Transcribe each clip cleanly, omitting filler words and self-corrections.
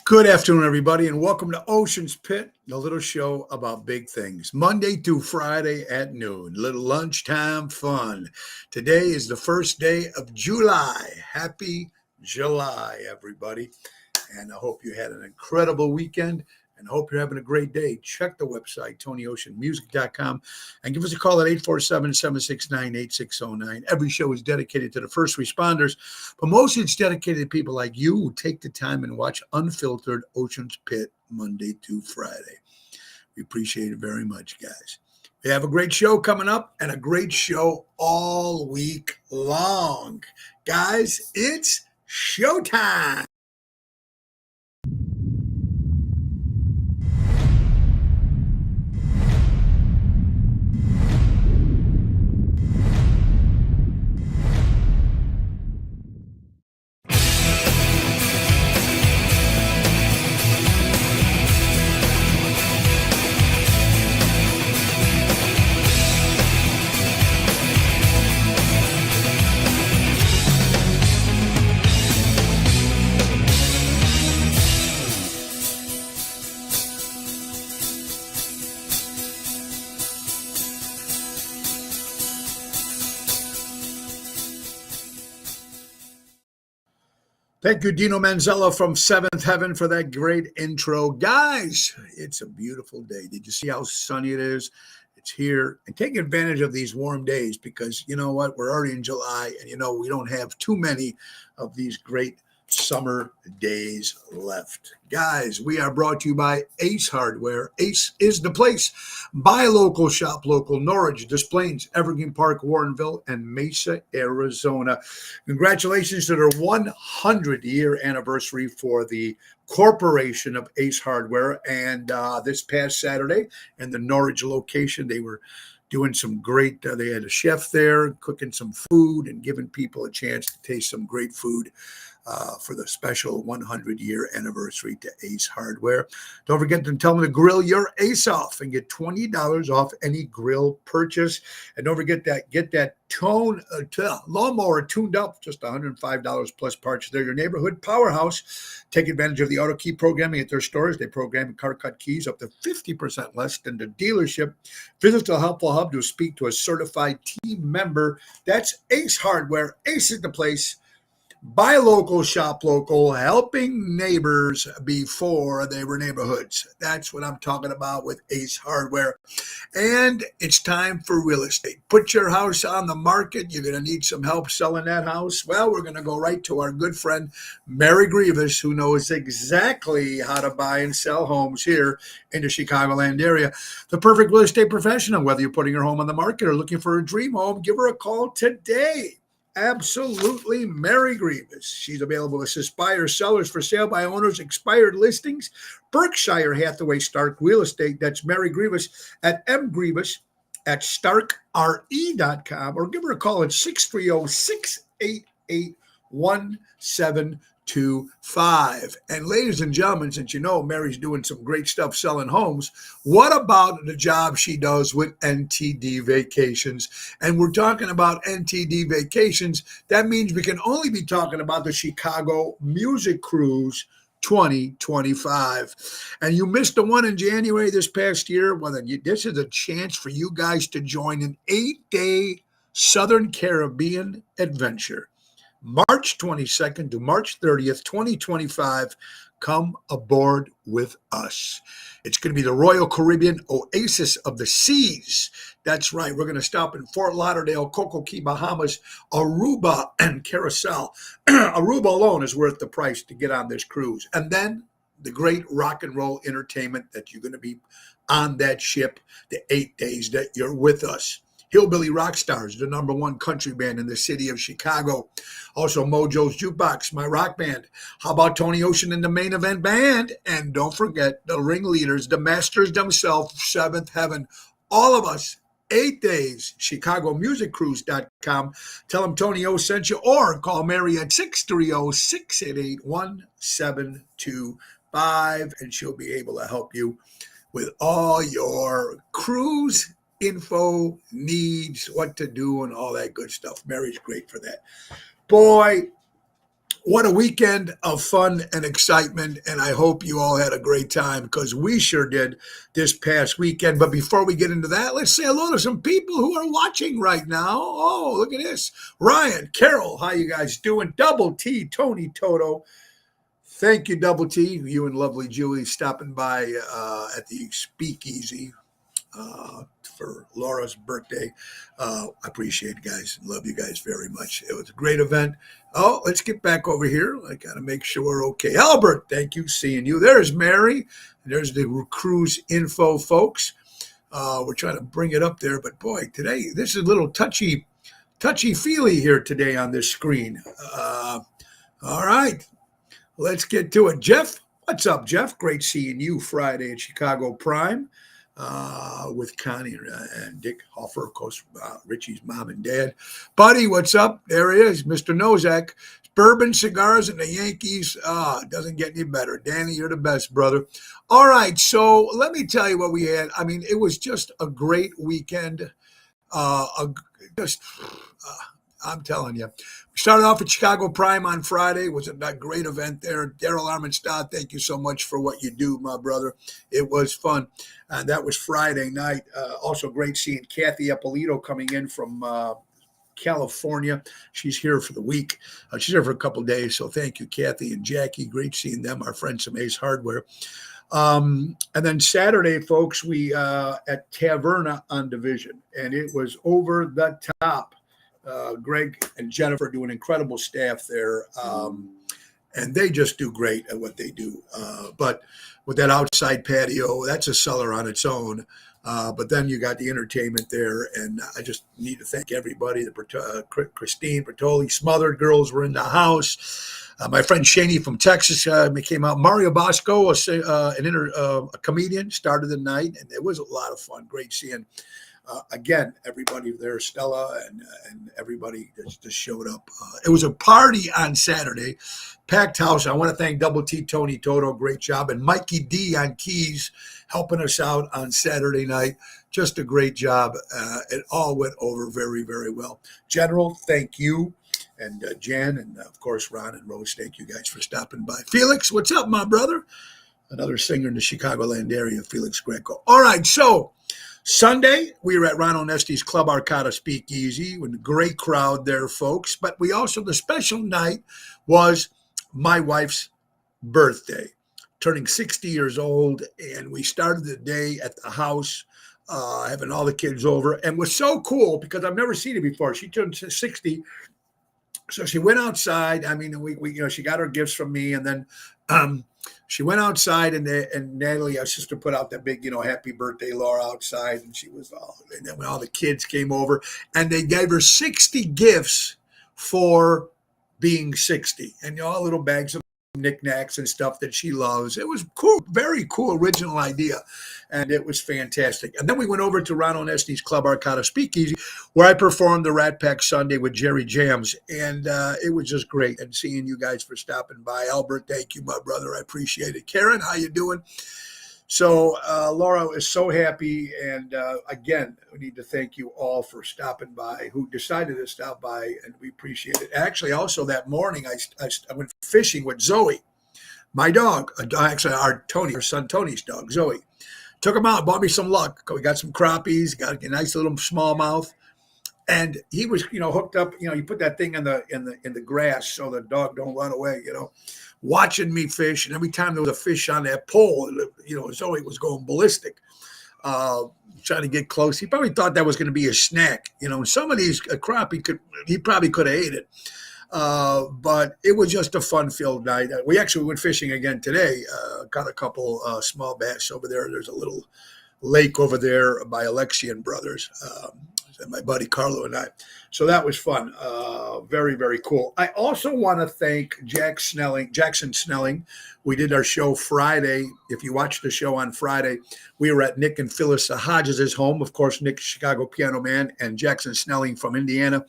Good afternoon, everybody, and welcome to Ocean's Pit, a little show about big things. Monday through Friday at noon, little lunchtime fun. Today is the first day of July. Happy July, everybody. And I hope you had an incredible weekend and hope you're having a great day. Check the website, TonyOceanMusic.com, and give us a call at 847-769-8609. Every show is dedicated to the first responders, but mostly it's dedicated to people like you who take the time and watch unfiltered Ocean's Pit Monday through Friday. We appreciate it very much, guys. We have a great show coming up and a great show all week long. Guys, it's showtime. Thank you, Dino Manzella from Seventh Heaven, for that great intro. Guys, it's a beautiful day. Did you see how sunny it is? It's here. And take advantage of these warm days because you know what? We're already in July, and we don't have too many of these great summer days left. Guys, we are brought to you by Ace Hardware. Ace is the place. Buy local, shop local. Norwich, Des Plaines, Evergreen Park, Warrenville, and Mesa, Arizona. Congratulations to their 100-year anniversary for the corporation of Ace Hardware. And this past Saturday in the Norwich location, they were doing some great, they had a chef there cooking some food and giving people a chance to taste some great food for the special 100-year anniversary to Ace Hardware. Don't forget to tell them to grill your Ace off and get $20 off any grill purchase. And don't forget that get that lawnmower tuned up, just $105 plus parts. They're your neighborhood powerhouse. Take advantage of the auto key programming at their stores. They program car cut keys up to 50% less than the dealership. Visit the Helpful Hub to speak to a certified team member. That's Ace Hardware. Ace is the place. Buy local, shop local, helping neighbors before they were neighborhoods. That's what I'm talking about with Ace Hardware. And it's time for real estate. Put your house on the market. You're going to need some help selling that house. Well, we're going to go right to our good friend, Mary Grievous, who knows exactly how to buy and sell homes here in the Chicagoland area. The perfect real estate professional, whether you're putting your home on the market or looking for a dream home, give her a call today. Absolutely, Mary Grievous. She's available to assist buyers, sellers, for sale by owners, expired listings, Berkshire Hathaway Stark Real Estate. That's Mary Grievous at mgrievous@starkre.com, or give her a call at 630-688-1725. And ladies and gentlemen, since you know Mary's doing some great stuff selling homes, what about the job she does with NTD Vacations? And we're talking about NTD Vacations. That means we can only be talking about the Chicago Music Cruise 2025. And you missed the one in January this past year. Well, then this is a chance for you guys to join an 8-day Southern Caribbean adventure. March 22nd to March 30th, 2025. Come aboard with us. It's going to be the Royal Caribbean Oasis of the Seas. That's right. We're going to stop in Fort Lauderdale, Coco Key, Bahamas, Aruba, and Carousel. Aruba alone is worth the price to get on this cruise. And then the great rock and roll entertainment that you're going to be on that ship the 8 days that you're with us. Hillbilly Rockstars, the #1 country band in the city of Chicago. Also, Mojo's Jukebox, my rock band. How about Tony Ocean and the Main Event Band? And don't forget the ringleaders, the masters themselves, Seventh Heaven. All of us, 8 days, ChicagoMusicCruise.com. Tell them Tony O sent you, or call Mary at 630-688-1725, and she'll be able to help you with all your cruise info, needs, what to do, and all that good stuff. Mary's great for that. Boy, What a weekend of fun and excitement. And I hope you all had a great time because we sure did this past weekend. But before we get into that, let's say hello to some people who are watching right now. Oh, look at this. Ryan, Carol, how you guys doing? Double T, Tony Toto. Thank you, Double T. You and lovely Julie stopping by at the Speakeasy for Laura's birthday. I appreciate it, guys. Love you guys very much. It was a great event. Oh, let's get back over here. I got to make sure we're okay. Albert, thank you. Seeing you. There's Mary. There's the cruise info, folks. We're trying to bring it up there, but boy, today this is a little touchy-feely here today on this screen. All right, let's get to it. Jeff, what's up, Jeff? Great seeing you Friday at Chicago Prime. With Connie and Dick Hoffer, of course, Richie's mom and dad. Buddy, what's up? There he is, Mr. Nozak. Bourbon, cigars, and the Yankees. Doesn't get any better. Danny, you're the best, brother. All right, so let me tell you what we had. I mean, it was just a great weekend. Just I'm telling you. We started off at Chicago Prime on Friday. It was a great event there. Daryl Armenstadt, thank you so much for what you do, my brother. It was fun. That was Friday night. Also great seeing Kathy Eppolito coming in from California. She's here for the week. She's here for a couple of days. So thank you, Kathy and Jackie. Great seeing them, our friends from Ace Hardware. And then Saturday, folks, we at Taverna on Division, and it was over the top. Greg and Jennifer do an incredible staff there, and they just do great at what they do. But with that outside patio, that's a cellar on its own. But then you got the entertainment there, and I just need to thank everybody. Christine Bertoli, Smothered Girls were in the house. My friend Shani from Texas came out. Mario Bosco, a comedian, started the night, and it was a lot of fun. Great seeing. Again, everybody there, Stella and everybody just showed up. It was a party on Saturday, packed house. I want to thank Double T, Tony Toto, great job, and Mikey D on keys helping us out on Saturday night. Just a great job. It all went over very, very well. General, thank you. And Jan, and of course, Ron and Rose, thank you guys for stopping by. Felix, what's up, my brother? Another singer in the Chicagoland area, Felix Greco. All right, so Sunday, we were at Ron Onesti's Club Arcata Speakeasy with a great crowd there, folks. But we also, the special night was my wife's birthday, turning 60 years old. And we started the day at the house, having all the kids over. And it was so cool because I've never seen it before. She turned 60. So she went outside. I mean, we she got her gifts from me. And then she went outside, and Natalie, our sister, put out that big, happy birthday, Laura, outside. And she was and then when all the kids came over, and they gave her 60 gifts for being 60, and all little bags of knickknacks and stuff that she loves. It was cool, very cool, original idea, and it was fantastic. And then we went over to Ron Onesti's Club Arcata Speakeasy, where I performed the Rat Pack Sunday with Jerry Jams, and it was just great. And seeing you guys for stopping by. Albert, thank you, my brother. I appreciate it. Karen, how you doing? So Laura is so happy, and again, we need to thank you all for stopping by, who decided to stop by, and we appreciate it. Actually, also that morning, I went fishing with Zoe, my dog, actually our son Tony's dog, Zoe. Took him out, bought me some luck. We got some crappies, got a nice little smallmouth, and he was, hooked up. You put that thing in the grass so the dog don't run away. Watching me fish, and every time there was a fish on that pole, Zoe was going ballistic, trying to get close. He probably thought that was going to be a snack. Some of these crappie he probably could have ate it. But it was just a fun-filled night. We actually went fishing again today. Got a couple small bass over there. There's a little lake over there by Alexian Brothers. And my buddy Carlo and I. So that was fun. Very, very cool. I also want to thank Jackson Snelling. We did our show Friday. If you watched the show on Friday, we were at Nick and Phyllis Hodges' home. Of course, Nick, Chicago piano man, and Jackson Snelling from Indiana.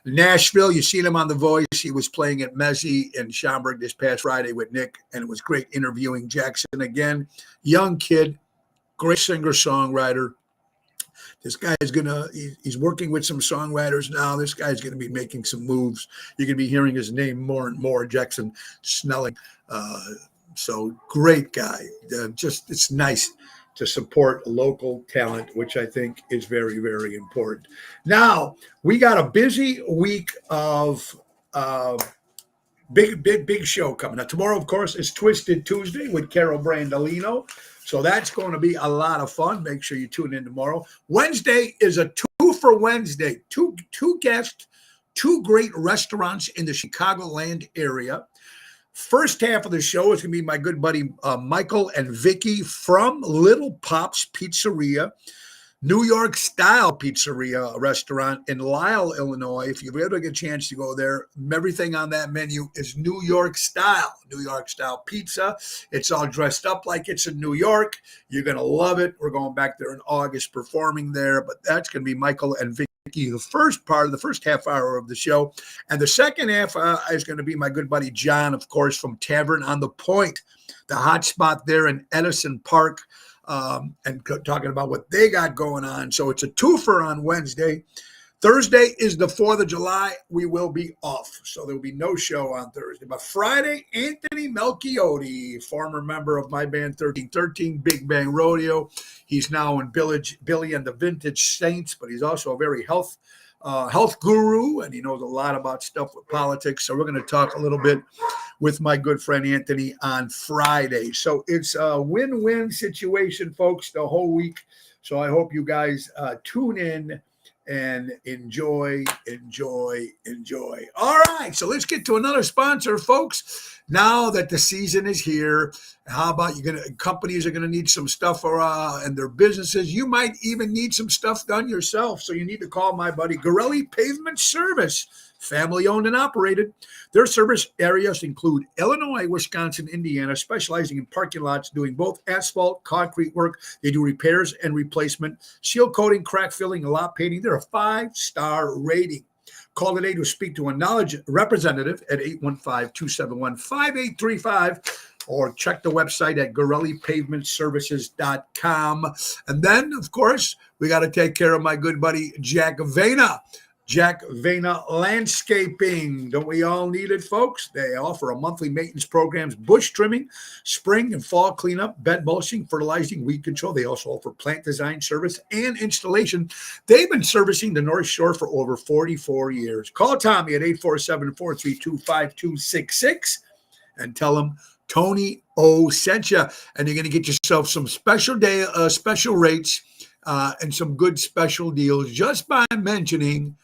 Nashville, you seen him on The Voice. He was playing at Mezzi in Schaumburg this past Friday with Nick, and it was great interviewing Jackson again. Young kid, great singer-songwriter. This guy is he's working with some songwriters now. This guy's going to be making some moves. You're going to be hearing his name more and more, Jackson Snelling. So great guy. It's nice to support local talent, which I think is very, very important. Now, we got a busy week of big show coming up. Tomorrow, of course, is Twisted Tuesday with Carol Brandolino. So that's going to be a lot of fun. Make sure you tune in tomorrow. Wednesday is a two for Wednesday. Two guests, two great restaurants in the Chicagoland area. First half of the show is going to be my good buddy Michael and Vicky from Little Pops Pizzeria, New York style pizzeria restaurant in Lisle, Illinois. If you ever get a chance to go there, everything on that menu is New York style pizza. It's all dressed up like it's in New York. You're going to love it. We're going back there in August performing there, but that's going to be Michael and Vicky. The first half hour of the show. And the second half is going to be my good buddy John, of course, from Tavern on the Point, the hot spot there in Edison Park, and talking about what they got going on. So it's a twofer on Wednesday. Thursday is the 4th of July. We will be off, so there will be no show on Thursday. But Friday, Anthony Melchiotti, former member of my band 1313, Big Bang Rodeo. He's now in Billy and the Vintage Saints, but he's also a very health guru, and he knows a lot about stuff with politics. So we're going to talk a little bit with my good friend Anthony on Friday. So it's a win-win situation, folks, the whole week. So I hope you guys tune in and enjoy. All right, so let's get to another sponsor, folks. Now that the season is here, how about companies are gonna need some stuff in their businesses. You might even need some stuff done yourself. So you need to call my buddy Gorelli Pavement Service, family owned and operated. Their service areas include Illinois, Wisconsin, Indiana, specializing in parking lots, doing both asphalt, concrete work. They do repairs and replacement, seal coating, crack filling, and lot painting. They're a 5-star rating. Call today to speak to a knowledge representative at 815-271-5835 or check the website at GorelliPavementServices.com. And then, of course, we got to take care of my good buddy Jack Vena. Jack Vena Landscaping. Don't we all need it, folks? They offer a monthly maintenance programs, bush trimming, spring and fall cleanup, bed mulching, fertilizing, weed control. They also offer plant design service and installation. They've been servicing the North Shore for over 44 years. Call Tommy at 847-432-5266 and tell him Tony O sent you. And you're going to get yourself some special rates and some good special deals just by mentioning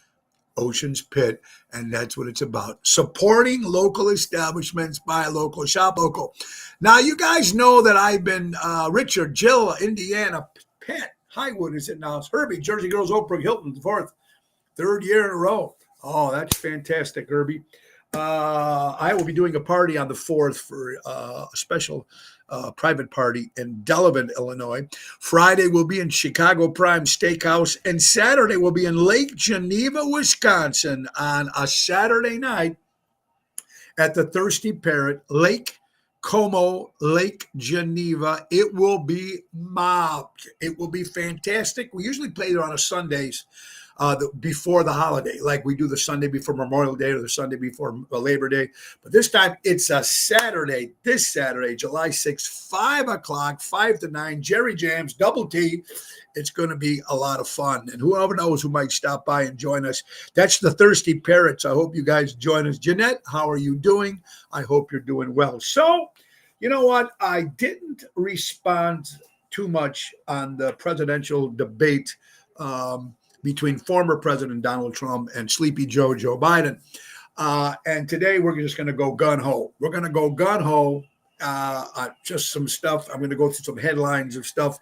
Ocean's Pit, and that's what it's about. Supporting local establishments by local, shop local. Now, you guys know that I've been Richard, Jill, Indiana, Pat, Highwood is it now? It's Herbie, Jersey Girls, Oak Brook, Hilton, the 3rd year in a row. Oh, that's fantastic, Herbie. I will be doing a party on the 4th for a special private party in Delavan, Illinois. Friday will be in Chicago Prime Steakhouse, and Saturday will be in Lake Geneva, Wisconsin on a Saturday night at the Thirsty Parrot, Lake Como, Lake Geneva. It will be mobbed. It will be fantastic. We usually play there on a Sundays before the holiday, like we do the Sunday before Memorial Day or the Sunday before Labor Day. But this time it's a Saturday, this Saturday, July 6th, 5 o'clock, 5 to 9, Jerry Jams, Double T. It's going to be a lot of fun. And whoever knows who might stop by and join us. That's the Thirsty Parrots. I hope you guys join us. Jeanette, how are you doing? I hope you're doing well. So, you know what? I didn't respond too much on the presidential debate between former President Donald Trump and Sleepy Joe Biden. And today we're just going to go gun-ho. We're going to go gun-ho, just some stuff. I'm going to go through some headlines of stuff.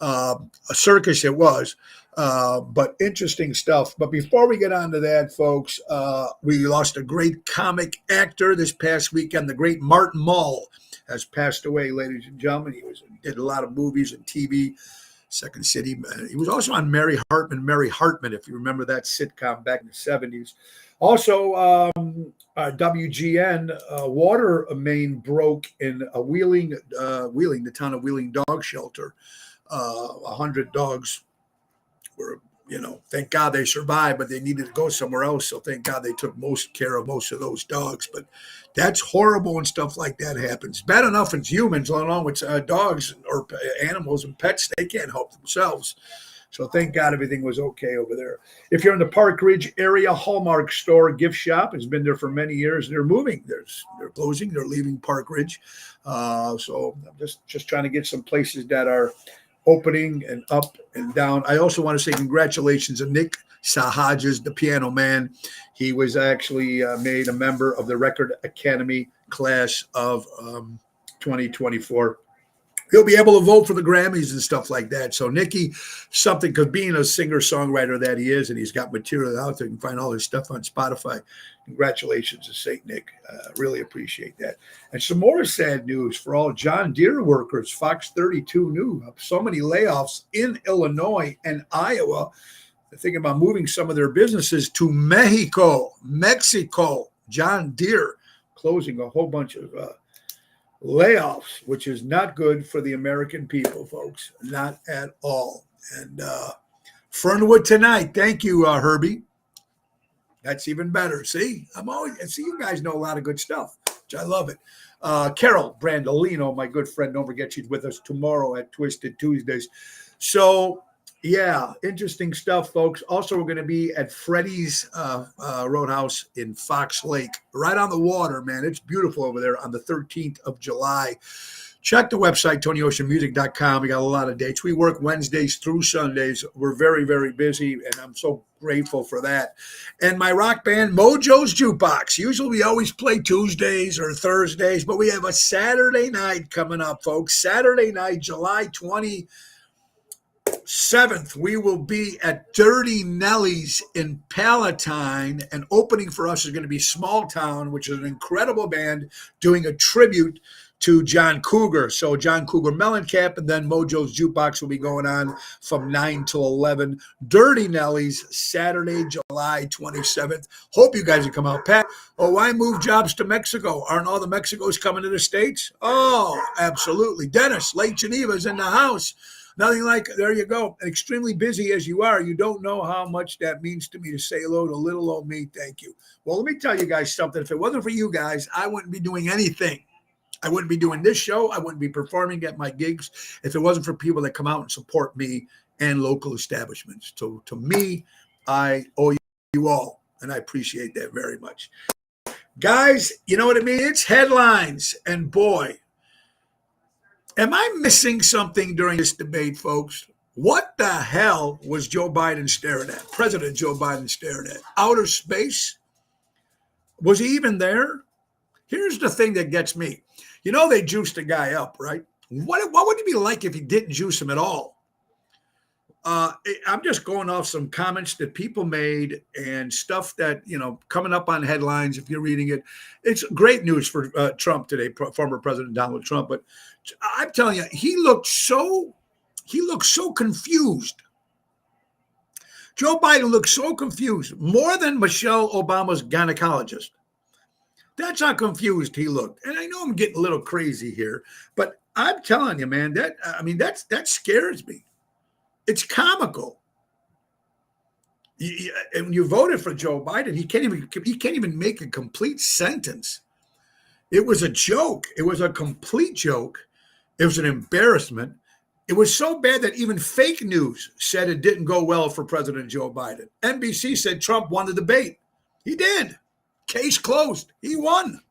A circus it was, but interesting stuff. But before we get on to that, folks, we lost a great comic actor this past weekend. The great Martin Mull has passed away, ladies and gentlemen. He did a lot of movies and TV. Second City. He was also on Mary Hartman, if you remember that sitcom back in the 70s. Also, WGN, water main broke in Wheeling, the town of Wheeling dog shelter. 100 dogs were, thank God they survived, but they needed to go somewhere else. So thank God they took most care of most of those dogs. But that's horrible when stuff like that happens. Bad enough it's humans, along with dogs or animals and pets. They can't help themselves. So thank God everything was okay over there. If you're in the Park Ridge area, Hallmark store gift shop has been there for many years. They're moving. They're closing. They're leaving Park Ridge. So I'm just trying to get some places that are opening and up and down. I also want to say congratulations to Nick Sahajas, the piano man. He was actually made a member of the Record Academy class of 2024. He'll be able to vote for the Grammys and stuff like that. So Nicky, something, because being a singer-songwriter that he is, and he's got material out there, you can find all his stuff on Spotify. Congratulations to St. Nick. Really appreciate that. And some more sad news for all John Deere workers. Fox 32 knew so many layoffs in Illinois and Iowa. They're thinking about moving some of their businesses to Mexico. John Deere closing a whole bunch of layoffs, which is not good for the American people, folks. Not at all. And Fernwood tonight. Thank you, Herbie. That's even better. See, you guys know a lot of good stuff, which I love it. Carol Brandolino, my good friend, don't forget she's with us tomorrow at Twisted Tuesdays. So, yeah, interesting stuff, folks. Also, we're going to be at Freddy's Roadhouse in Fox Lake, right on the water, man. It's beautiful over there on the 13th of July. Check the website, TonyOceanMusic.com. We got a lot of dates. We work Wednesdays through Sundays. We're very, very busy, and I'm so grateful for that. And my rock band, Mojo's Jukebox. Usually we always play Tuesdays or Thursdays, but we have a Saturday night coming up, folks. Saturday night, July 27th, we will be at Dirty Nelly's in Palatine, and opening for us is going to be Small Town, which is an incredible band doing a tribute to John Cougar. So John Cougar Mellencamp, and then Mojo's Jukebox will be going on from 9 till 11. Dirty Nelly's, Saturday, July 27th. Hope you guys will come out. Pat, why move jobs to Mexico? Aren't all the Mexicos coming to the States? Oh, absolutely. Dennis, Lake Geneva's in the house. Nothing like, there you go. Extremely busy as you are, you don't know how much that means to me to say hello to little old me. Thank you. Well, let me tell you guys something. If it wasn't for you guys, I wouldn't be doing anything. I wouldn't be doing this show. I wouldn't be performing at my gigs if it wasn't for people that come out and support me and local establishments. So to me, I owe you all, and I appreciate that very much. Guys, you know what I mean? It's headlines, and boy, am I missing something during this debate, folks? What the hell was Joe Biden staring at? President Joe Biden staring at? Outer space? Was he even there? Here's the thing that gets me. You know they juiced the guy up, right? What would it be like if he didn't juice him at all? I'm just going off some comments that people made and stuff that, coming up on headlines, if you're reading it. It's great news for Trump today, former President Donald Trump. But I'm telling you, he looked so confused. Joe Biden looked so confused, more than Michelle Obama's gynecologist. That's how confused he looked. And I know I'm getting a little crazy here, but I'm telling you, man, that scares me. It's comical. And when you voted for Joe Biden, he can't even make a complete sentence. It was a joke. It was a complete joke. It was an embarrassment. It was so bad that even fake news said it didn't go well for President Joe Biden. NBC said Trump won the debate. He did. Case closed. He won.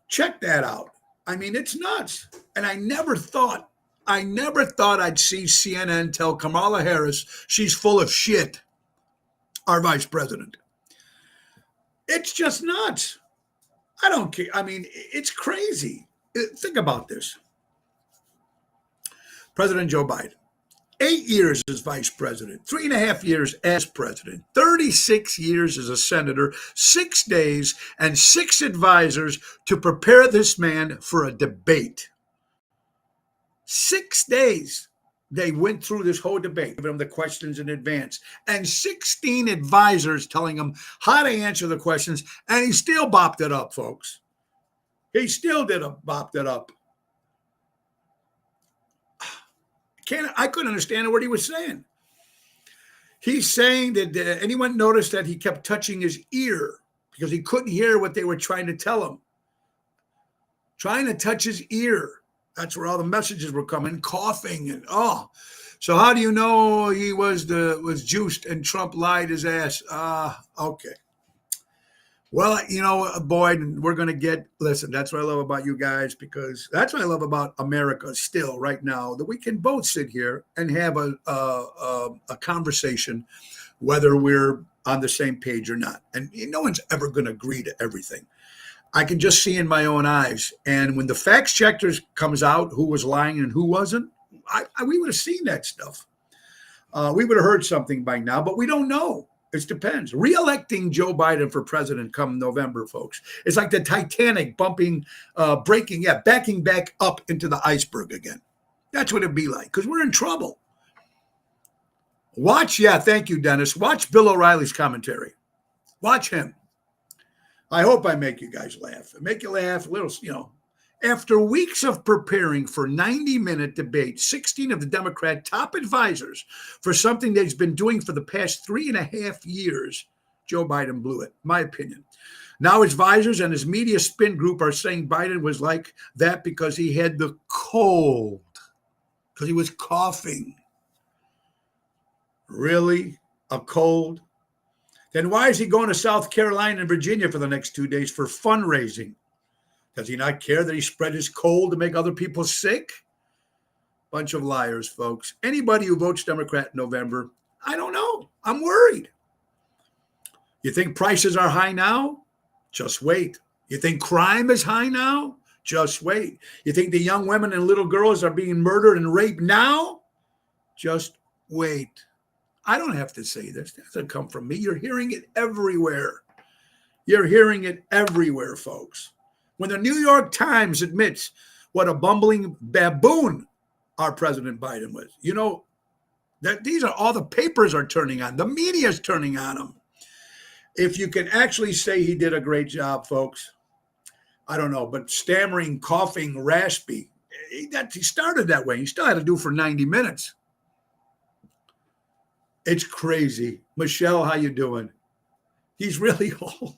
Check that out. I mean, it's nuts. And I never thought I'd see CNN tell Kamala Harris she's full of shit, our vice president. It's just nuts. I don't care. I mean, it's crazy. Think about this. President Joe Biden, 8 years as vice president, 3.5 years as president, 36 years as a senator, 6 days and 6 advisors to prepare this man for a debate. 6 days they went through this whole debate, giving him the questions in advance, and 16 advisors telling him how to answer the questions, and he still bopped it up, folks. He still bopped it up. I couldn't understand a word he was saying. He's saying that anyone noticed that he kept touching his ear because he couldn't hear what they were trying to tell him. Trying to touch his ear. That's where all the messages were coming, coughing and So how do you know he was juiced and Trump lied his ass? Okay. Well, Boyd, we're going to listen, that's what I love about you guys, because that's what I love about America still right now, that we can both sit here and have a conversation, whether we're on the same page or not. And no one's ever going to agree to everything. I can just see in my own eyes. And when the facts checkers comes out, who was lying and who wasn't, we would have seen that stuff. We would have heard something by now, but we don't know. It depends. Re-electing Joe Biden for president come November, folks. It's like the Titanic backing back up into the iceberg again. That's what it'd be like, because we're in trouble. Thank you, Dennis. Watch Bill O'Reilly's commentary. Watch him. I hope I make you guys laugh. Make you laugh a little, After weeks of preparing for 90-minute debate, 16 of the Democrat top advisors for something that he's been doing for the past 3.5 years, Joe Biden blew it, my opinion. Now his advisors and his media spin group are saying Biden was like that because he had the cold, because he was coughing. Really? A cold? Then why is he going to South Carolina and Virginia for the next 2 days for fundraising? Does he not care that he spread his cold to make other people sick? Bunch of liars, folks. Anybody who votes Democrat in November, I don't know. I'm worried. You think prices are high now? Just wait. You think crime is high now? Just wait. You think the young women and little girls are being murdered and raped now? Just wait. I don't have to say this. That doesn't come from me. You're hearing it everywhere. You're hearing it everywhere, folks. When the New York Times admits what a bumbling baboon our President Biden was, that these are all the papers are turning on. The media is turning on him. If you can actually say he did a great job, folks, I don't know, but stammering, coughing, raspy, he started that way. He still had to do for 90 minutes. It's crazy. Michelle, how you doing? He's really old.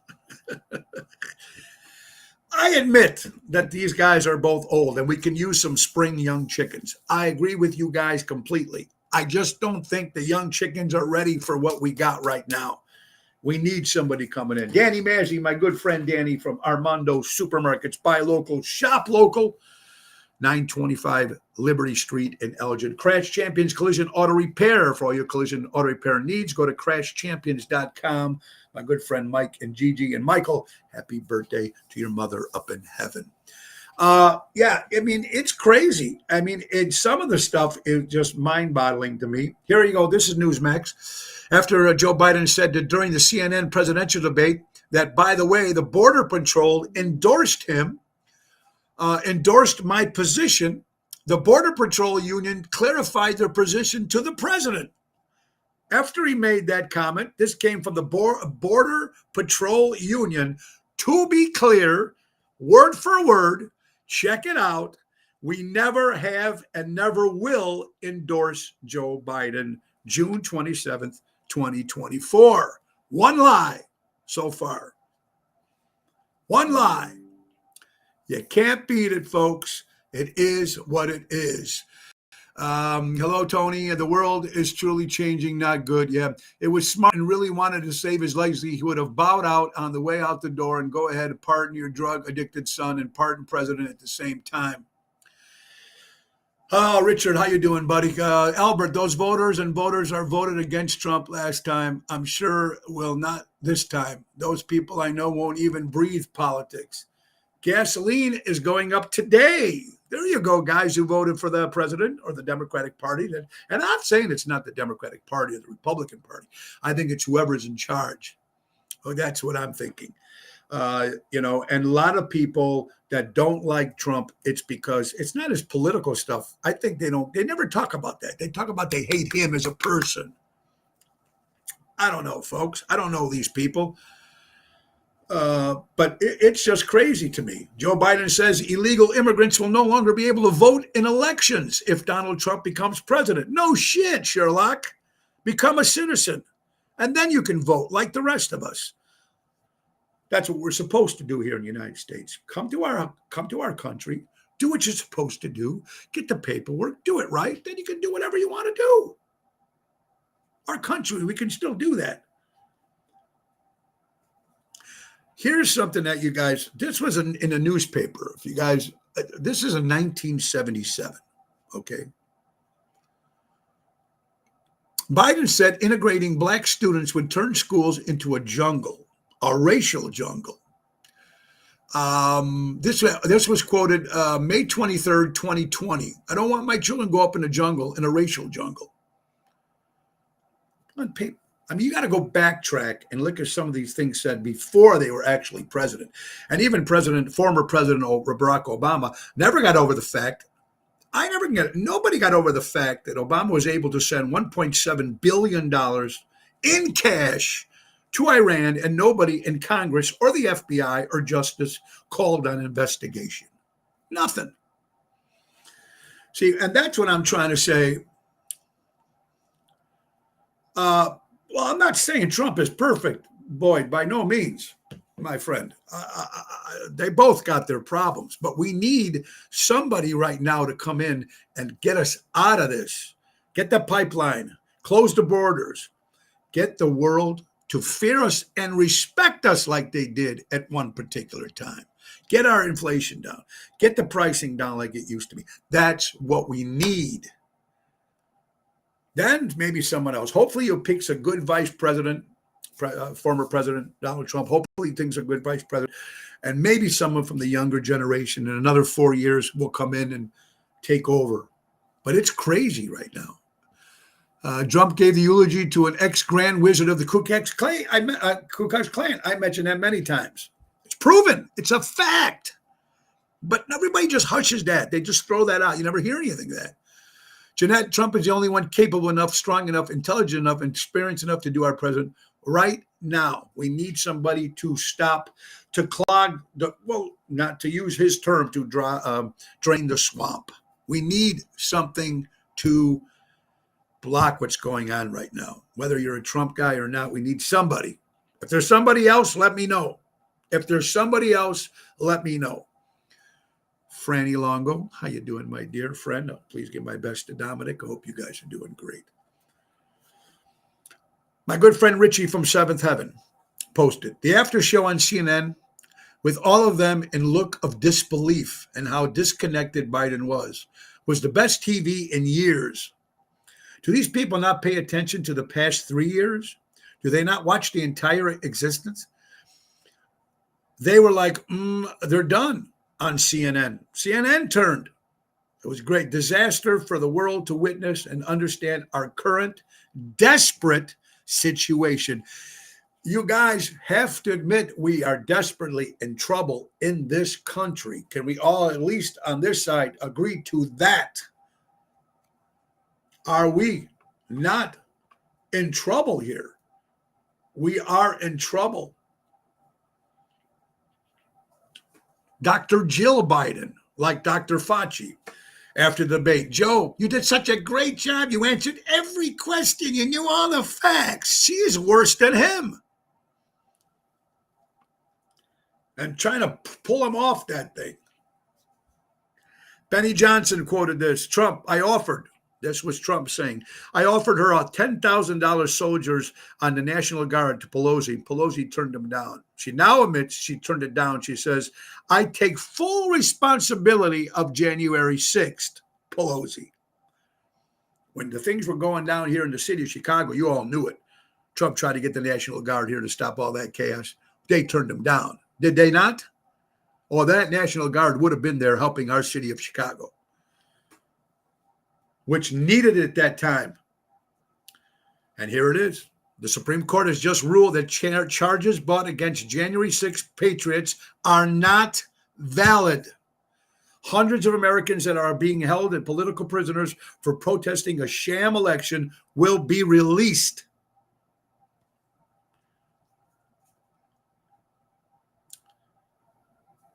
I admit that these guys are both old and we can use some spring young chickens. I agree with you guys completely. I just don't think the young chickens are ready for what we got right now. We need somebody coming in. Danny Mazzi, my good friend Danny from Armando Supermarkets. Buy local, shop local. 925 Liberty Street in Elgin. Crash Champions Collision Auto Repair. For all your collision auto repair needs, go to crashchampions.com. My good friend Mike and Gigi and Michael, happy birthday to your mother up in heaven. It's crazy. Some of the stuff is just mind-boggling to me. Here you go. This is Newsmax. After Joe Biden said that during the CNN presidential debate that, by the way, the Border Patrol endorsed my position, the Border Patrol Union clarified their position to the president. After he made that comment, this came from the Border Patrol Union. To be clear, word for word, check it out. We never have and never will endorse Joe Biden, June 27th, 2024. One lie so far. One lie. You can't beat it, folks. It is what it is. Hello, Tony. The world is truly changing, not good. Yeah, it was smart and really wanted to save his legacy. He would have bowed out on the way out the door and go ahead and pardon your drug-addicted son and pardon president at the same time. Oh, Richard, how you doing, buddy? Albert, those voters are voted against Trump last time. I'm sure will not this time. Those people I know won't even breathe politics. Gasoline is going up today. There you go, guys who voted for the president or the Democratic Party. And I'm not saying it's not the Democratic Party or the Republican Party. I think it's whoever's in charge. Oh, that's what I'm thinking. And a lot of people that don't like Trump, it's because it's not his political stuff. I think they never talk about that. They talk about they hate him as a person. I don't know, folks. I don't know these people. But it's just crazy to me. Joe Biden says illegal immigrants will no longer be able to vote in elections if Donald Trump becomes president. No shit, Sherlock. Become a citizen, and then you can vote like the rest of us. That's what we're supposed to do here in the United States. Come to our country, do what you're supposed to do, get the paperwork, do it right, then you can do whatever you want to do. Our country, we can still do that. Here's something that you guys, this was in a newspaper. If you guys, this is in 1977, okay? Biden said integrating black students would turn schools into a jungle, a racial jungle. This was quoted May 23rd, 2020. I don't want my children to go up in a jungle, in a racial jungle. On paper. I mean, you got to go backtrack and look at some of these things said before they were actually president. And even former President Barack Obama never got over the fact, nobody got over the fact that Obama was able to send $1.7 billion in cash to Iran, and nobody in Congress or the FBI or Justice called on investigation. Nothing. See, and that's what I'm trying to say. Well, I'm not saying Trump is perfect, Boyd, by no means, my friend. They both got their problems, but we need somebody right now to come in and get us out of this. Get the pipeline, close the borders, get the world to fear us and respect us like they did at one particular time. Get our inflation down, get the pricing down like it used to be. That's what we need. Then maybe someone else. Hopefully you'll pick a good vice president, former President Donald Trump. Hopefully he thinks a good vice president. And maybe someone from the younger generation in another 4 years will come in and take over. But it's crazy right now. Trump gave the eulogy to an ex-grand wizard of the Ku Klux Klan. I mentioned that many times. It's proven. It's a fact. But everybody just hushes that. They just throw that out. You never hear anything of that. Jeanette, Trump is the only one capable enough, strong enough, intelligent enough, and experienced enough to do our president right now. We need somebody to stop, to clog the, well, not to use his term, to drain the swamp. We need something to block what's going on right now. Whether you're a Trump guy or not, we need somebody. If there's somebody else, let me know. If there's somebody else, let me know. Franny Longo, how you doing, my dear friend? Please give my best to Dominic. I hope you guys are doing great. My good friend Richie from Seventh Heaven posted the after show on CNN with all of them in look of disbelief and how disconnected Biden was the best TV in years. Do these people not pay attention to the past 3 years? Do they not watch the entire existence? They were like, they're done. On CNN. CNN turned. It was great. Disaster for the world to witness and understand our current desperate situation. You guys have to admit we are desperately in trouble in this country. Can we all, at least on this side, agree to that? Are we not in trouble here? We are in trouble. Dr. Jill Biden, like Dr. Fauci, after the debate. Joe, you did such a great job. You answered every question. You knew all the facts. She is worse than him. And trying to pull him off that thing. Benny Johnson quoted this. Trump, this was Trump saying, I offered her $10,000 soldiers on the National Guard to Pelosi. Pelosi turned him down. She now admits she turned it down. She says, I take full responsibility of January 6th, Pelosi. When the things were going down here in the city of Chicago, you all knew it. Trump tried to get the National Guard here to stop all that chaos. They turned him down. Did they not? Or that National Guard would have been there helping our city of Chicago, which needed it at that time. And here it is. The Supreme Court has just ruled that charges brought against January 6th patriots are not valid. Hundreds of Americans that are being held as political prisoners for protesting a sham election will be released.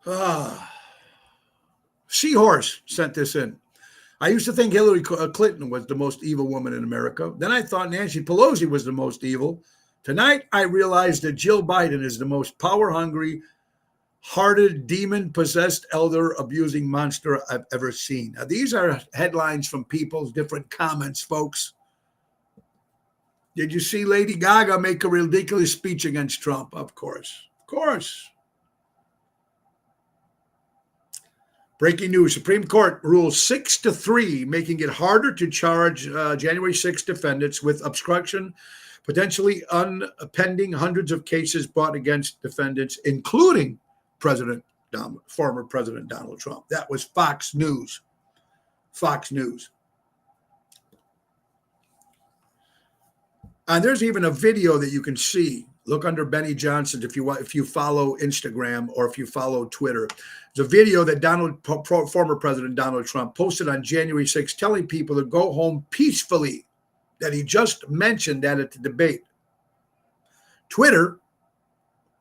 Ah, Seahorse sent this in. I used to think Hillary Clinton was the most evil woman in America. Then I thought Nancy Pelosi was the most evil. Tonight, I realized that Jill Biden is the most power-hungry, hearted, demon-possessed, elder-abusing monster I've ever seen. Now, these are headlines from people's different comments, folks. Did you see Lady Gaga make a ridiculous speech against Trump? Of course. Of course. Breaking news, Supreme Court rules 6-3, making it harder to charge January 6 defendants with obstruction, potentially pending hundreds of cases brought against defendants, including former President Donald Trump. That was Fox News. Fox News. And there's even a video that you can see. Look under Benny Johnson if you follow Instagram or if you follow Twitter. There's a video that former President Donald Trump posted on January 6th telling people to go home peacefully, that he just mentioned that at the debate. Twitter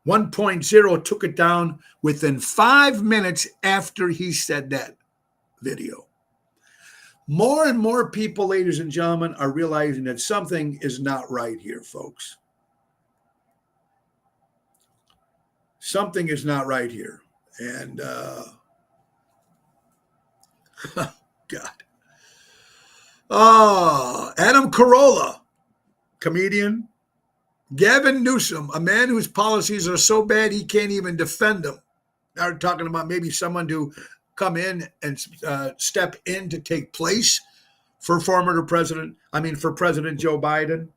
1.0 took it down within 5 minutes after he said that video. More and more people, ladies and gentlemen, are realizing that something is not right here, folks. Something is not right here. And, God. Oh, Adam Carolla, comedian. Gavin Newsom, a man whose policies are so bad he can't even defend them. Now we're talking about maybe someone to come in and step in to take place for President Joe Biden.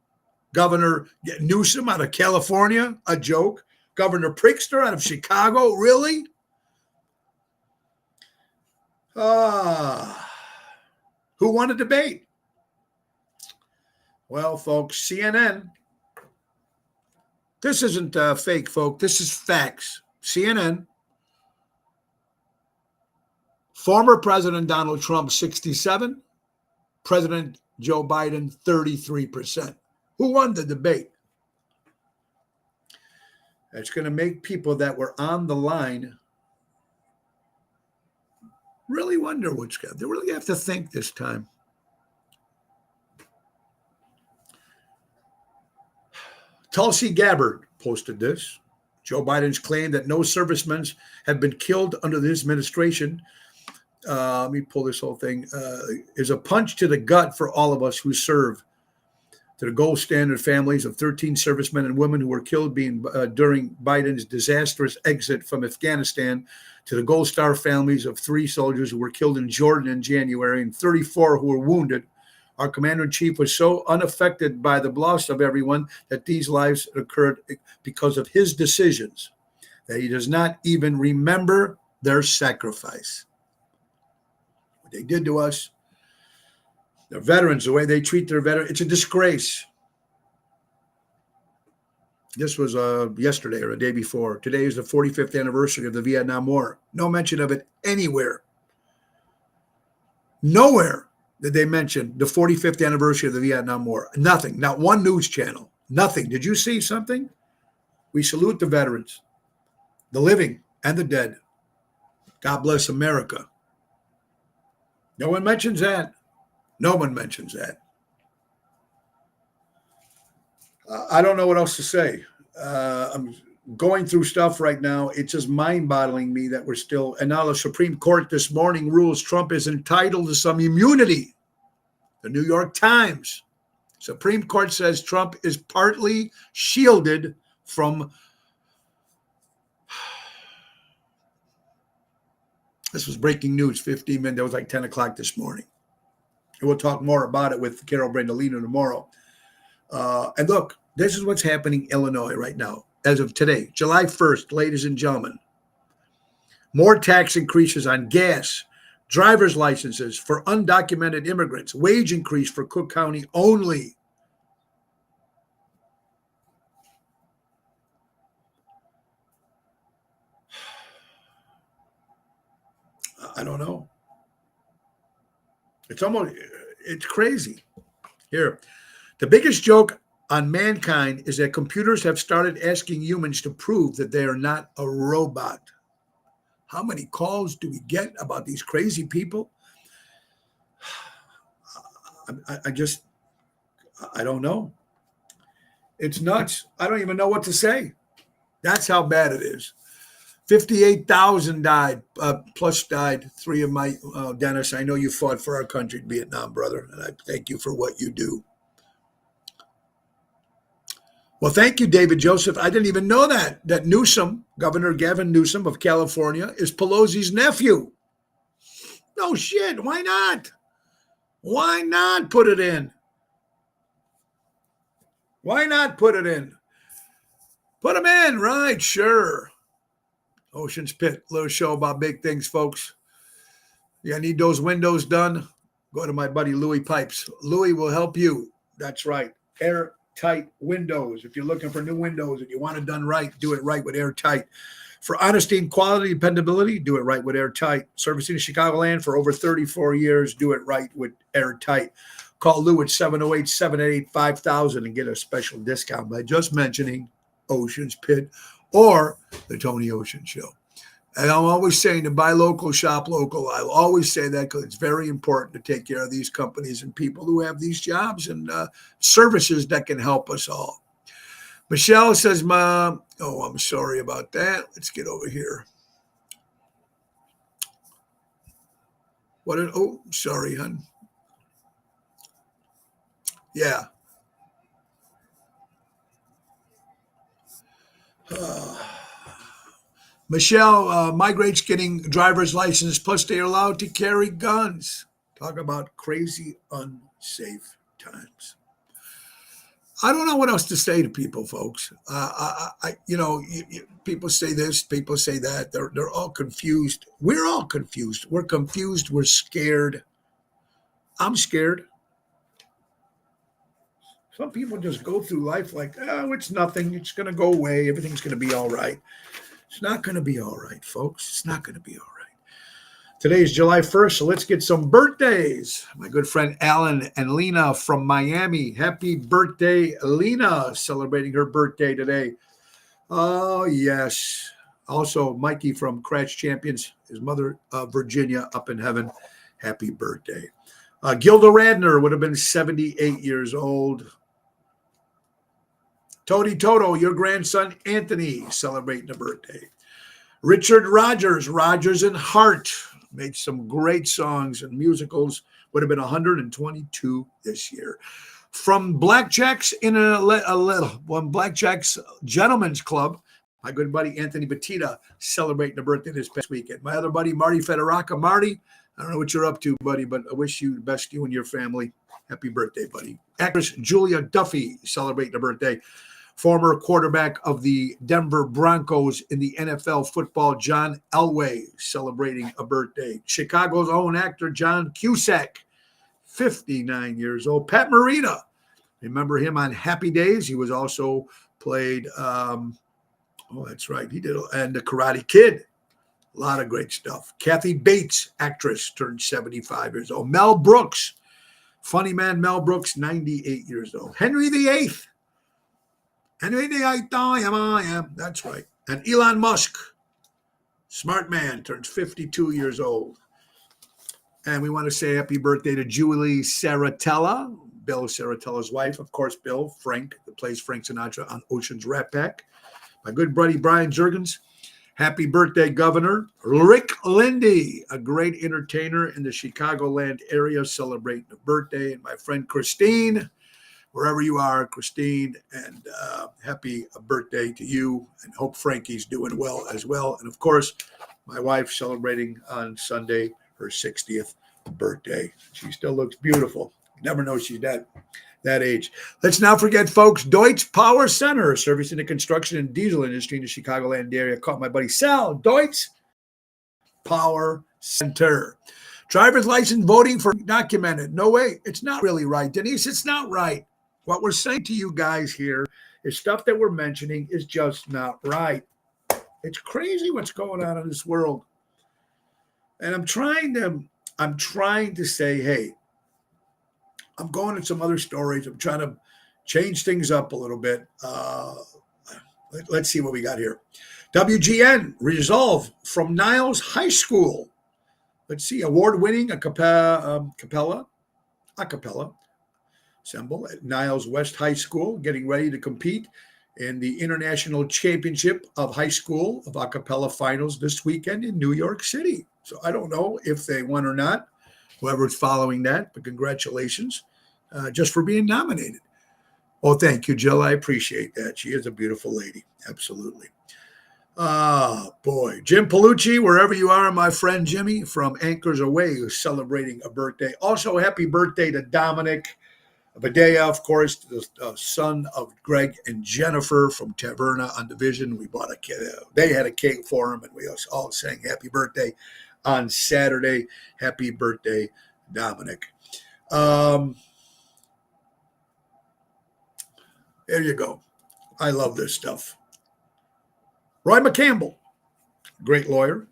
Governor Newsom out of California, a joke. Governor Pritzker out of Chicago, really? Who won a debate? Well, folks, CNN. This isn't fake, folks. This is facts. CNN. Former President Donald Trump, 67. President Joe Biden, 33%. Who won the debate? That's going to make people that were on the line really wonder what's going on. They really have to think this time. Tulsi Gabbard posted this. Joe Biden's claim that no servicemen have been killed under this administration. Let me pull this whole thing. Is a punch to the gut for all of us who serve. To the gold standard families of 13 servicemen and women who were killed during Biden's disastrous exit from Afghanistan, to the Gold Star families of 3 soldiers who were killed in Jordan in January and 34 who were wounded. Our commander-in-chief was so unaffected by the loss of everyone that these lives occurred because of his decisions, that he does not even remember their sacrifice. What they did to us, the veterans, the way they treat their veterans, it's a disgrace. This was yesterday or the day before. Today is the 45th anniversary of the Vietnam War. No mention of it anywhere. Nowhere did they mention the 45th anniversary of the Vietnam War. Nothing. Not one news channel. Nothing. Did you see something? We salute the veterans, the living and the dead. God bless America. No one mentions that. No one mentions that. I don't know what else to say. I'm going through stuff right now. It's just mind-boggling me that we're still. And now the Supreme Court this morning rules Trump is entitled to some immunity. The New York Times. Supreme Court says Trump is partly shielded from. This was breaking news 15 minutes. That was like 10 o'clock this morning. And we'll talk more about it with Carol Brandolino tomorrow. And look, this is what's happening in Illinois right now. As of today, July 1st, ladies and gentlemen, more tax increases on gas, driver's licenses for undocumented immigrants, wage increase for Cook County only. I don't know. It's crazy. Here, the biggest joke on mankind is that computers have started asking humans to prove that they are not a robot. How many calls do we get about these crazy people? I don't know. It's nuts. I don't even know what to say. That's how bad it is. 58,000 died, plus died. Three of my, Dennis, I know you fought for our country in Vietnam, brother, and I thank you for what you do. Well, thank you, David Joseph. I didn't even know that Newsom, Governor Gavin Newsom of California, is Pelosi's nephew. No shit. Why not? Why not put it in? Why not put it in? Put him in, right? Sure. Ocean's Pit, little show about big things, folks. Yeah, I need those windows done. Go to my buddy Louis Pipes. Louis will help you. That's right. Airtight windows. If you're looking for new windows and you want it done right, do it right with Airtight. For honesty and quality, dependability, do it right with Airtight. Servicing Chicagoland for over 34 years, do it right with Airtight. Call Lou at 708-788-5000 and get a special discount by just mentioning Ocean's Pit or the Tony Ocean Show. And I'm always saying to buy local, shop local. I'll always say that because it's very important to take care of these companies and people who have these jobs and services that can help us all. Michelle says, Mom, oh, I'm sorry about that. Let's get over here. Oh, sorry, hon. Yeah. Michelle migrates getting driver's license, plus they're allowed to carry guns. Talk about crazy, unsafe times. I don't know what else to say to people, folks. People say this, people say that. They're all confused. We're all confused. We're confused. We're scared. I'm scared. Some people just go through life like, oh, it's nothing. It's going to go away. Everything's going to be all right. It's not going to be all right, folks. It's not going to be all right. Today is July 1st, so let's get some birthdays. My good friend Alan and Lena from Miami. Happy birthday, Lena, celebrating her birthday today. Oh, yes. Also, Mikey from Crash Champions, his mother, Virginia, up in heaven. Happy birthday. Gilda Radner would have been 78 years old. Tony Toto, your grandson Anthony, celebrating a birthday. Richard Rogers, Rogers and Hart, made some great songs and musicals, would have been 122 this year. From Blackjacks Blackjacks Gentlemen's Club, my good buddy Anthony Batista celebrating a birthday this past weekend. My other buddy Marty Federaca. Marty, I don't know what you're up to, buddy, but I wish you the best, you and your family. Happy birthday, buddy. Actress Julia Duffy celebrating a birthday. Former quarterback of the Denver Broncos in the NFL football, John Elway, celebrating a birthday. Chicago's own actor, John Cusack, 59 years old. Pat Morita, remember him on Happy Days? He was also played, that's right, he did, and The Karate Kid. A lot of great stuff. Kathy Bates, actress, turned 75 years old. Mel Brooks, funny man Mel Brooks, 98 years old. Henry VIII. That's right. And Elon Musk, smart man, turns 52 years old. And we want to say happy birthday to Julie Saratella, Bill Saratella's wife, of course, Bill, Frank, that plays Frank Sinatra on Ocean's Rat Pack. My good buddy Brian Jurgens, happy birthday, Governor. Rick Lindy, a great entertainer in the Chicagoland area, celebrating a birthday. And my friend Christine, wherever you are, Christine, and happy birthday to you, and hope Frankie's doing well as well. And of course, my wife celebrating on Sunday her 60th birthday. She still looks beautiful. You never know she's that age. Let's not forget, folks, Deutz Power Center, servicing the construction and diesel industry in the Chicagoland area. Call my buddy Sal, Deutz Power Center. Driver's license voting for documented. No way. It's not really right, Denise. It's not right. What we're saying to you guys here is stuff that we're mentioning is just not right. It's crazy what's going on in this world. And I'm trying to say, hey, I'm going to some other stories. I'm trying to change things up a little bit. Let's see what we got here. WGN Resolve from Niles High School. Let's see, award-winning a cappella ensemble at Niles West High School, getting ready to compete in the International Championship of High School of a cappella finals this weekend in New York City. So I don't know if they won or not, whoever's following that, but congratulations just for being nominated. Oh, thank you, Jill. I appreciate that. She is a beautiful lady. Absolutely. Ah, boy. Jim Palucci, wherever you are, my friend Jimmy from Anchors Away, who's celebrating a birthday. Also, happy birthday to Dominic Badea, of course, the son of Greg and Jennifer from Taverna on Division. We bought a cake. They had a cake for him, and we all sang happy birthday on Saturday. Happy birthday, Dominic. There you go. I love this stuff. Roy McCampbell, great lawyer.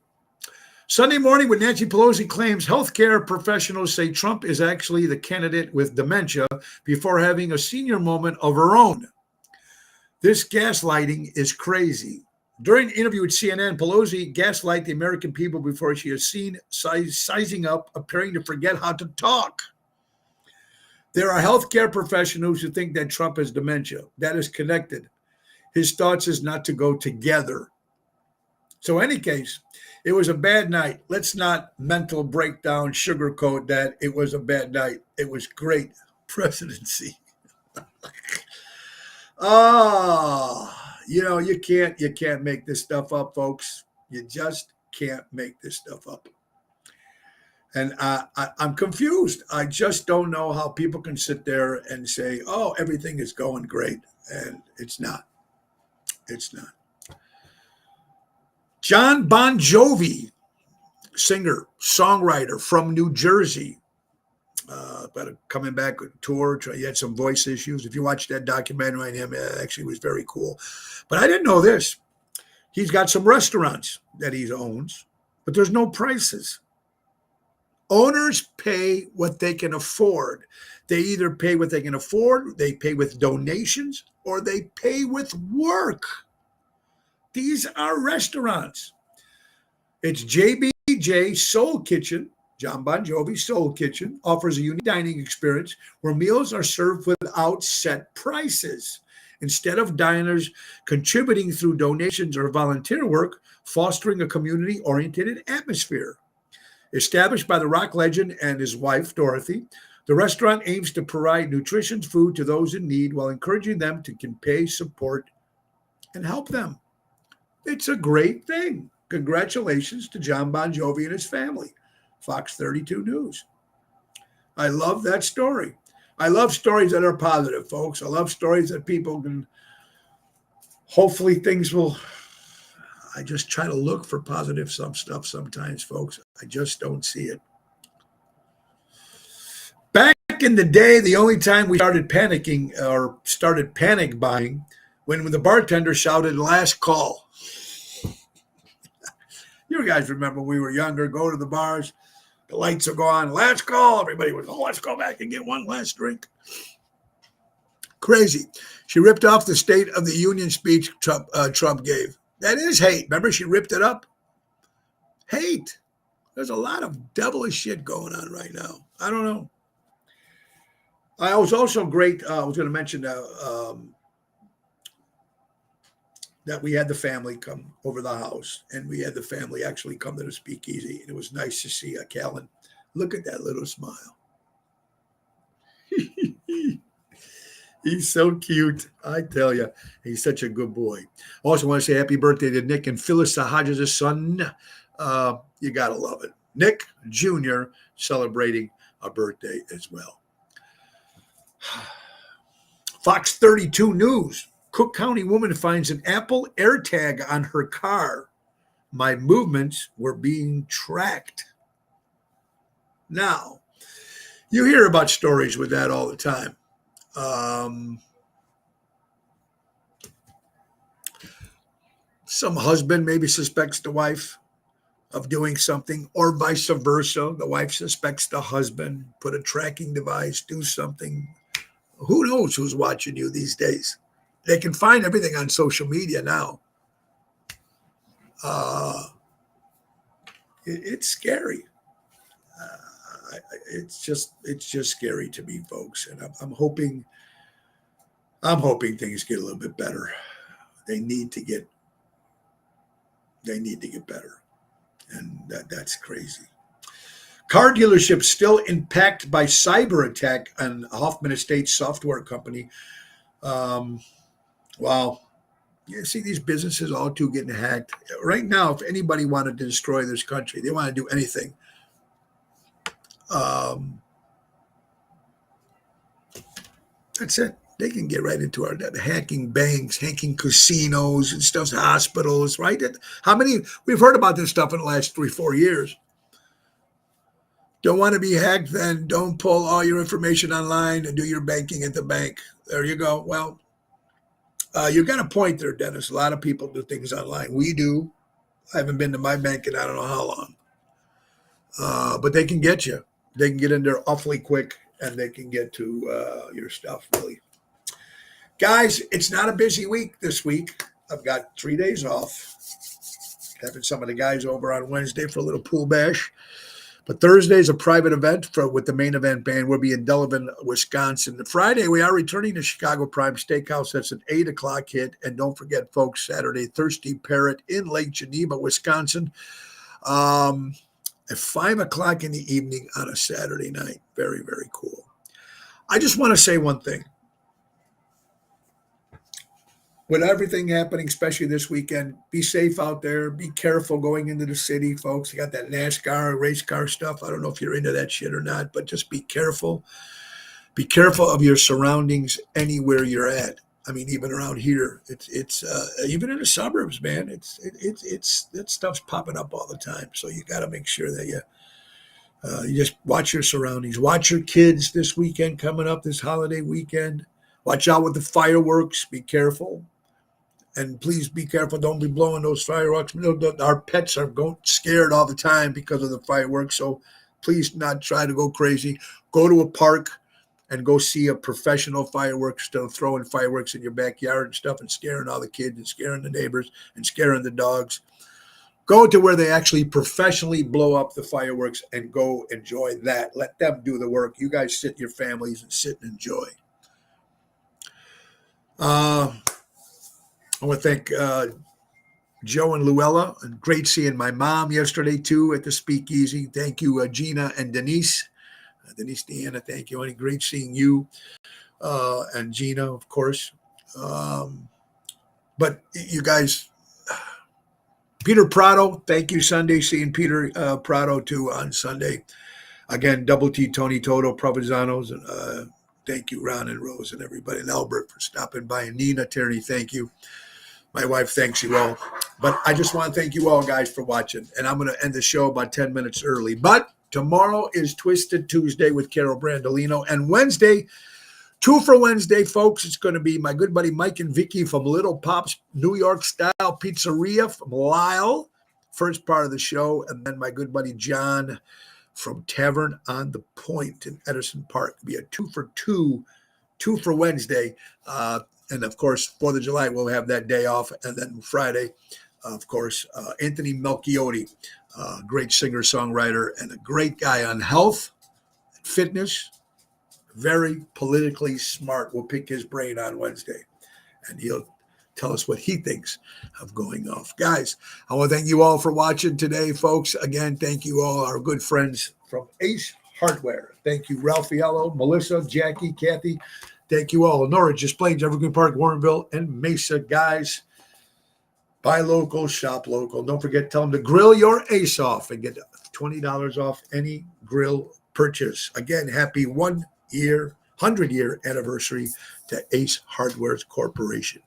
Sunday morning when Nancy Pelosi claims healthcare professionals say Trump is actually the candidate with dementia before having a senior moment of her own. This gaslighting is crazy. During an interview with CNN, Pelosi gaslighted the American people before she is seen sizing up, appearing to forget how to talk. There are healthcare professionals who think that Trump has dementia. That is connected. His thoughts is not to go together. So in any case, it was a bad night. Let's not mental breakdown, sugarcoat that. It was a bad night. It was great presidency. You can't make this stuff up, folks. You just can't make this stuff up. And I'm confused. I just don't know how people can sit there and say, oh, everything is going great. And it's not. It's not. John Bon Jovi, singer, songwriter from New Jersey, but coming back with tour. He had some voice issues. If you watch that documentary on him, it actually was very cool. But I didn't know this. He's got some restaurants that he owns, but there's no prices. Owners pay what they can afford. They either pay what they can afford, they pay with donations, or they pay with work. These are restaurants. It's JBJ Soul Kitchen. John Bon Jovi Soul Kitchen offers a unique dining experience where meals are served without set prices. Instead of diners contributing through donations or volunteer work, fostering a community-oriented atmosphere. Established by the rock legend and his wife, Dorothy, the restaurant aims to provide nutritious food to those in need while encouraging them to pay, support, and help them. It's a great thing. Congratulations to John Bon Jovi and his family. Fox 32 News. I love that story. I love stories that are positive, folks. I love stories that people can, hopefully things will, I just try to look for positive stuff sometimes, folks. I just don't see it. Back in the day, the only time we started panicking or started panic buying when the bartender shouted, "Last call." You guys remember when we were younger, go to the bars, the lights are gone, last call. Everybody was, oh, let's go back and get one last drink. Crazy. She ripped off the State of the Union speech Trump gave. That is hate. Remember, she ripped it up? Hate. There's a lot of devilish shit going on right now. I don't know. I was also great. I was going to mention that we had the family come over the house, and we had the family actually come to the speakeasy. And it was nice to see Callan. Look at that little smile. He's so cute. I tell you, he's such a good boy. I also want to say happy birthday to Nick and Phyllis Hodges' son. You got to love it. Nick Jr. celebrating a birthday as well. Fox 32 News. Cook County woman finds an Apple AirTag on her car. My movements were being tracked. Now, you hear about stories with that all the time. Some husband maybe suspects the wife of doing something, or vice versa. The wife suspects the husband, put a tracking device, do something. Who knows who's watching you these days? They can find everything on social media now. Uh, it's scary. It's just scary to me, folks. And I'm hoping things get a little bit better. They need to get they need to get better, and that's crazy. Car dealerships still impacted by cyber attack on Hoffman Estates software company. Um, wow. You see these businesses all too getting hacked. Right now, if anybody wanted to destroy this country, they want to do anything. Um, that's it. They can get right into our hacking banks, hacking casinos and stuff, hospitals, right? How many we've heard about this stuff in the last 3, 4 years. Don't want to be hacked, then don't pull all your information online and do your banking at the bank. There you go. Well, you got a point there, Dennis. A lot of people do things online. We do. I haven't been to my bank in I don't know how long. But they can get you. They can get in there awfully quick, and they can get to your stuff, really. Guys, it's not a busy week this week. I've got 3 days off. Having some of the guys over on Wednesday for a little pool bash. But Thursday is a private event with the Main Event Band. We'll be in Delavan, Wisconsin. Friday, we are returning to Chicago Prime Steakhouse. That's an 8 o'clock hit. And don't forget, folks, Saturday, Thirsty Parrot in Lake Geneva, Wisconsin. At 5 o'clock in the evening on a Saturday night. Very, very cool. I just want to say one thing. With everything happening, especially this weekend, be safe out there. Be careful going into the city, folks. You got that NASCAR, race car stuff. I don't know if you're into that shit or not, but just be careful. Be careful of your surroundings anywhere you're at. I mean, even around here, it's even in the suburbs, man. It's that stuff's popping up all the time. So you got to make sure that you just watch your surroundings. Watch your kids this weekend coming up, this holiday weekend. Watch out with the fireworks. Be careful. And please be careful. Don't be blowing those fireworks. Our pets are scared all the time because of the fireworks. So please not try to go crazy. Go to a park and go see a professional fireworks, still throwing fireworks in your backyard and stuff and scaring all the kids and scaring the neighbors and scaring the dogs. Go to where they actually professionally blow up the fireworks and go enjoy that. Let them do the work. You guys sit in your families and sit and enjoy. I want to thank Joe and Luella, and great seeing my mom yesterday too at the Speakeasy. Thank you, Gina and Denise. Denise Deanna, thank you. And great seeing you and Gina, of course. But you guys, Peter Prado, thank you Sunday. Seeing Peter Prado too on Sunday. Again, Double T, Tony Toto, Provenzanos, and thank you, Ron and Rose and everybody, and Albert for stopping by. And Nina, Terry, thank you. My wife thanks you all. But I just want to thank you all, guys, for watching. And I'm going to end the show about 10 minutes early. But tomorrow is Twisted Tuesday with Carol Brandolino. And Wednesday, 2 for Wednesday, folks, it's going to be my good buddy Mike and Vicky from Little Pop's New York Style Pizzeria from Lyle, first part of the show. And then my good buddy John from Tavern on the Point in Edison Park. It'll be a 2 for 2 for Wednesday. And, of course, 4th of July, we'll have that day off. And then Friday, of course, Anthony Melchiotti, great singer-songwriter and a great guy on health and fitness, very politically smart. We'll pick his brain on Wednesday, and he'll tell us what he thinks of going off. Guys, I want to thank you all for watching today, folks. Again, thank you all, our good friends from Ace Hardware. Thank you, Ralphiello, Melissa, Jackie, Kathy. Thank you all. Norwich, Just Plains, Evergreen Park, Warrenville, and Mesa. Guys, buy local, shop local. Don't forget, tell them to grill your ace off and get $20 off any grill purchase. Again, happy 100-year anniversary to Ace Hardware Corporation.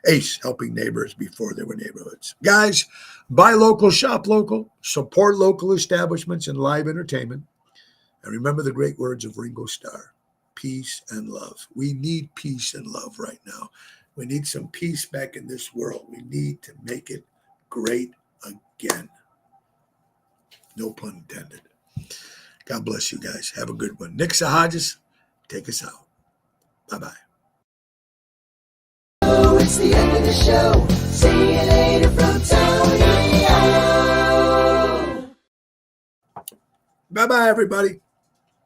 Ace, helping neighbors before there were neighborhoods. Guys, buy local, shop local, support local establishments and live entertainment. And remember the great words of Ringo Starr. Peace and love. We need peace and love right now. We need some peace back in this world. We need to make it great again. No pun intended. God bless you guys. Have a good one. Nick Sahajas, take us out. Bye-bye. Oh, it's the end of the show. See you later from Tony. Bye-bye, everybody.